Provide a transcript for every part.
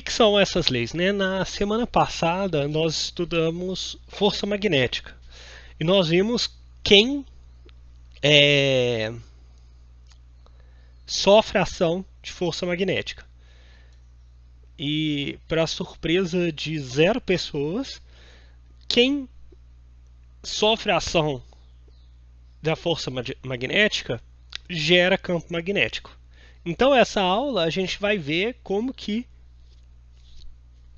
que são essas leis, né? Na semana passada nós estudamos força magnética e nós vimos quem é, sofre ação de força magnética. E, para surpresa de 0 pessoas, quem sofre a ação da força magnética gera campo magnético. Então, essa aula a gente vai ver como que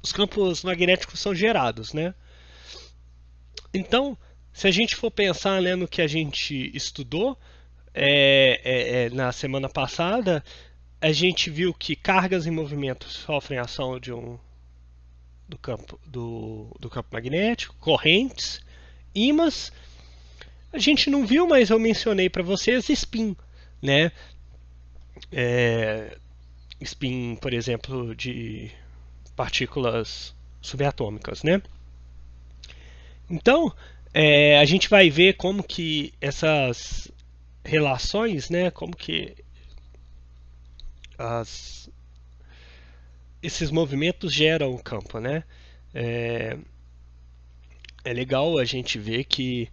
os campos magnéticos são gerados, né? Então, se a gente for pensar, né, no que a gente estudou na semana passada, a gente viu que cargas em movimento sofrem ação do campo magnético, correntes, ímãs. A gente não viu, mas eu mencionei para vocês spin, né? Spin, por exemplo, de partículas subatômicas, né? Então, a gente vai ver como que essas relações, né? Como que esses movimentos geram o campo, né? É legal a gente ver que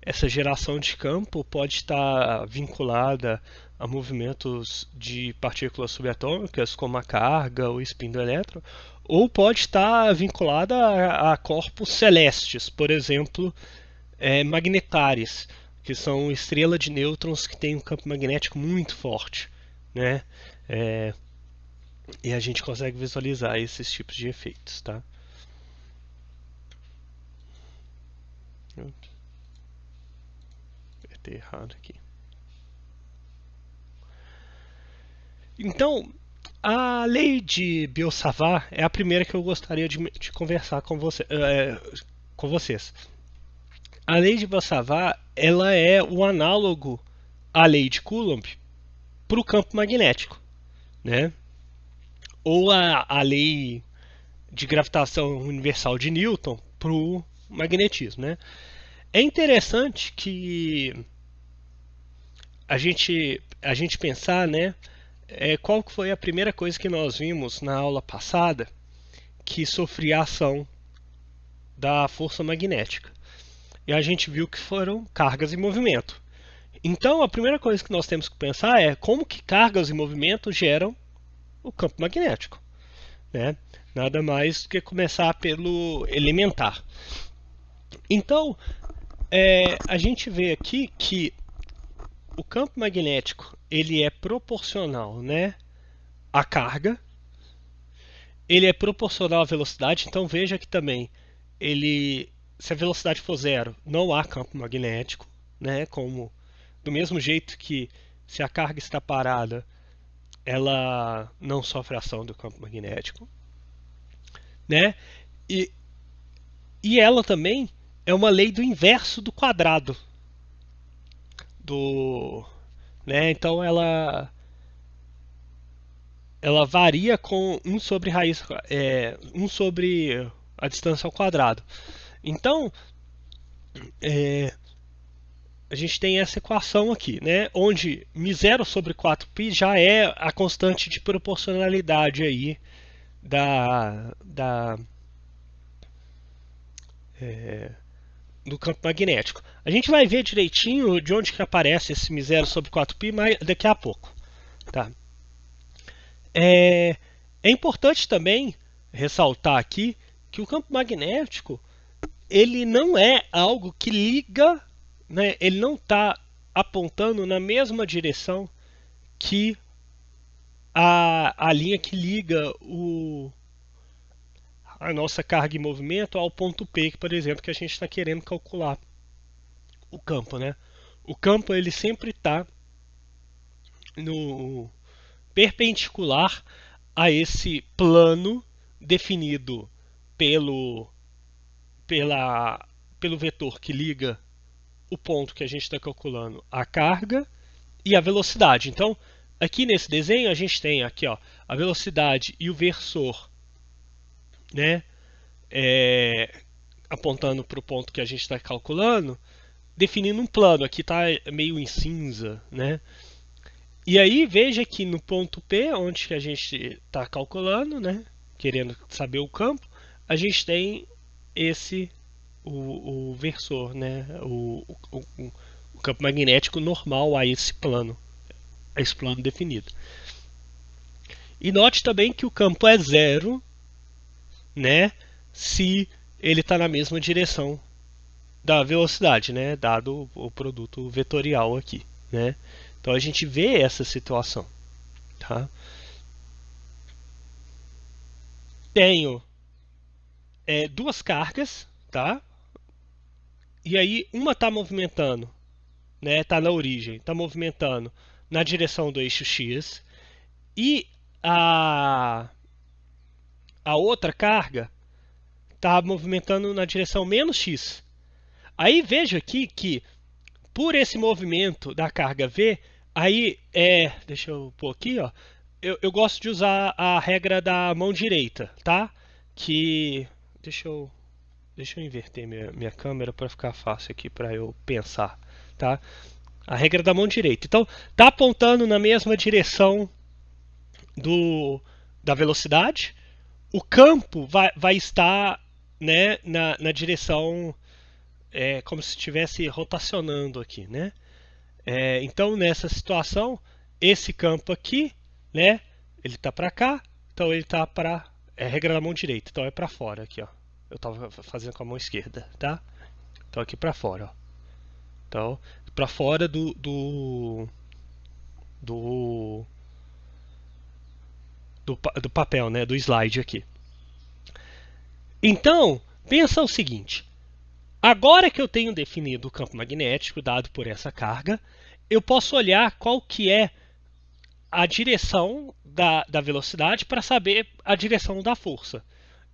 essa geração de campo pode estar vinculada a movimentos de partículas subatômicas, como a carga, o spin do elétron, ou pode estar vinculada a corpos celestes, por exemplo, magnetares, que são estrelas de nêutrons que têm um campo magnético muito forte, né? E a gente consegue visualizar esses tipos de efeitos, tá? Apertei errado aqui. Então, a lei de Biot-Savart é a primeira que eu gostaria de conversar com vocês. A lei de Biot-Savart, ela é o análogo à lei de Coulomb para o campo magnético, né? Ou a lei de gravitação universal de Newton para o magnetismo, né? É interessante que a gente pensar, né? Qual foi a primeira coisa que nós vimos na aula passada que sofria ação da força magnética? E a gente viu que foram cargas em movimento. Então, a primeira coisa que nós temos que pensar é como que cargas em movimento geram o campo magnético, né? Nada mais do que começar pelo elementar. Então, a gente vê aqui que o campo magnético ele é proporcional, né, à carga, ele é proporcional à velocidade. Então veja que também se a velocidade for zero, não há campo magnético, né? Como do mesmo jeito que se a carga está parada, ela não sofre ação do campo magnético, né? E ela também é uma lei do inverso do quadrado né? Então ela varia com 1 sobre raiz 1 sobre a distância ao quadrado. Então a gente tem essa equação aqui, né? Onde μ0 sobre 4π já é a constante de proporcionalidade aí do campo magnético. A gente vai ver direitinho de onde que aparece esse μ0 sobre 4π mas daqui a pouco, tá? É importante também ressaltar aqui que o campo magnético ele não é algo que liga, né? Ele não está apontando na mesma direção que a linha que liga a nossa carga em movimento ao ponto P, por exemplo, que a gente está querendo calcular o campo, né? O campo ele sempre está no perpendicular a esse plano definido pelo vetor que liga o ponto que a gente está calculando à carga e a velocidade. Então, aqui nesse desenho a gente tem aqui, ó, a velocidade e o versor, né, apontando para o ponto que a gente está calculando, definindo um plano. Aqui está meio em cinza, né? E aí veja que no ponto P, onde que a gente está calculando, né, querendo saber o campo, a gente tem esse o versor, né, o campo magnético normal a esse plano definido. E note também que o campo é zero, né, se ele está na mesma direção da velocidade, né, dado o produto vetorial aqui, né. Então a gente vê essa situação, tá? Tenho duas cargas, tá? E aí uma está movimentando, né? Está na origem, está movimentando na direção do eixo X e a outra carga está movimentando na direção menos X. Aí vejo aqui que por esse movimento da carga V, aí deixa eu pôr aqui, ó. Eu gosto de usar a regra da mão direita, tá? Que deixa eu inverter minha câmera para ficar fácil aqui para eu pensar, tá? A regra da mão direita. Então, tá apontando na mesma direção da velocidade. O campo vai estar, né, na direção como se estivesse rotacionando aqui, né? Então, nessa situação, esse campo aqui, né, ele está para cá, então ele está para regra da mão direita, então é para fora aqui, ó. Eu estava fazendo com a mão esquerda, tá? Então aqui para fora, ó. Então, para fora do papel, né, do slide aqui. Então, pensa o seguinte: agora que eu tenho definido o campo magnético dado por essa carga, eu posso olhar qual que é a direção da velocidade para saber a direção da força.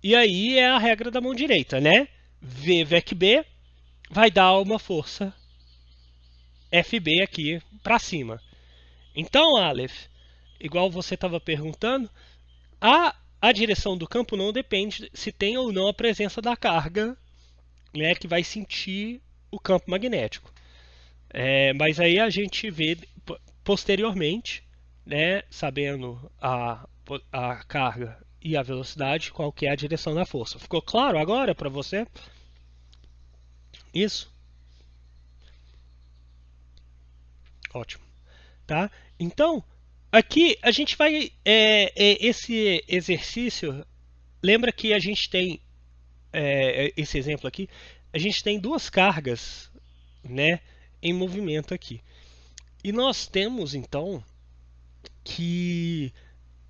E aí é a regra da mão direita, né? V VEC B vai dar uma força FB aqui para cima. Então, Aleph, igual você estava perguntando, a direção do campo não depende se tem ou não a presença da carga, né, que vai sentir o campo magnético. Mas aí a gente vê posteriormente, né, sabendo a carga e a velocidade, qual que é a direção da força. Ficou claro agora para você? Isso? Ótimo. Tá? Então, aqui a gente vai... esse exercício, lembra que a gente tem, esse exemplo aqui, a gente tem duas cargas, né, em movimento aqui. E nós temos, então, que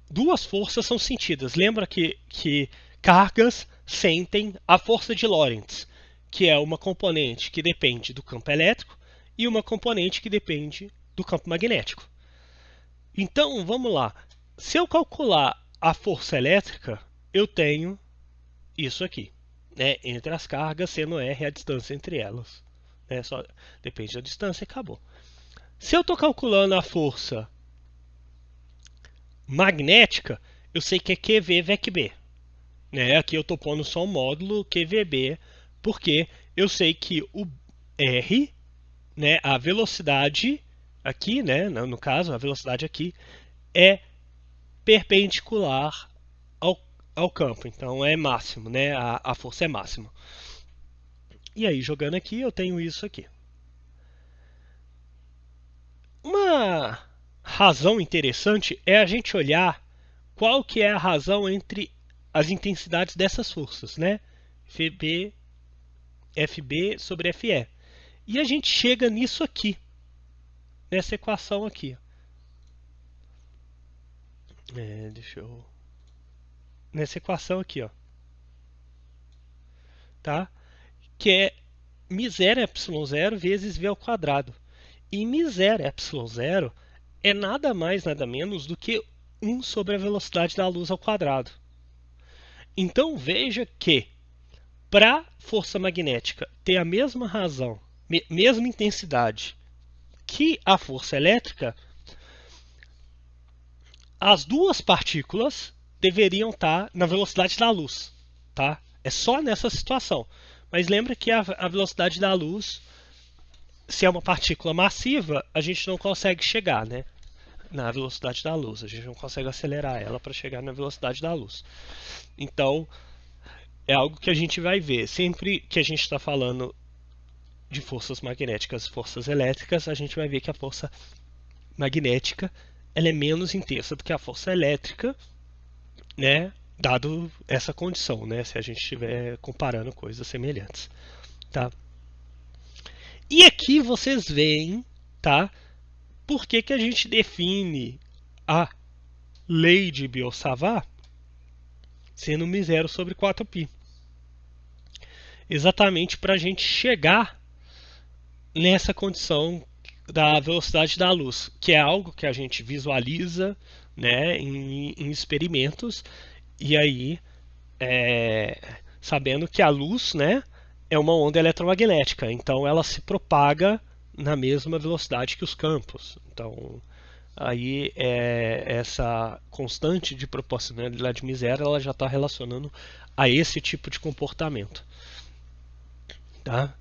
duas forças são sentidas. Lembra que cargas sentem a força de Lorentz, que é uma componente que depende do campo elétrico e uma componente que depende do campo magnético. Então, vamos lá. Se eu calcular a força elétrica, eu tenho isso aqui, né, entre as cargas, sendo R a distância entre elas. Só depende da distância e acabou. Se eu estou calculando a força magnética, eu sei que é QV VEC B. Aqui eu estou pondo só um módulo QVB, porque eu sei que o R, né, a velocidade aqui, né, no caso, a velocidade aqui, é perpendicular ao campo. Então é máximo, né, a força é máxima. E aí, jogando aqui, eu tenho isso aqui. Uma razão interessante é a gente olhar qual que é a razão entre as intensidades dessas forças, né? FB sobre FE. E a gente chega nisso aqui, nessa equação aqui. Nessa equação aqui, ó. Tá? Que é μ0 ε0 vezes v ao quadrado. E μ0 ε0 é nada mais, nada menos do que 1 sobre a velocidade da luz ao quadrado. Então veja que para força magnética ter a mesma razão, mesma intensidade que a força elétrica, as duas partículas deveriam estar na velocidade da luz, tá? É só nessa situação. Mas lembra que a velocidade da luz, se é uma partícula massiva, a gente não consegue chegar, né? na velocidade da luz. A gente não consegue acelerar ela para chegar na velocidade da luz. Então, é algo que a gente vai ver. Sempre que a gente está falando de forças magnéticas e forças elétricas, a gente vai ver que a força magnética ela é menos intensa do que a força elétrica, né? Dado essa condição, né? Se a gente estiver comparando coisas semelhantes, tá? E aqui vocês veem, tá? Por que que a gente define a lei de Biot-Savart sendo μ0 sobre 4π? Exatamente para a gente chegar nessa condição da velocidade da luz, que é algo que a gente visualiza, né, em experimentos, e aí sabendo que a luz, né, é uma onda eletromagnética, então ela se propaga na mesma velocidade que os campos. Então, aí essa constante de proporcionalidade μ0 ela já está relacionando a esse tipo de comportamento, tá?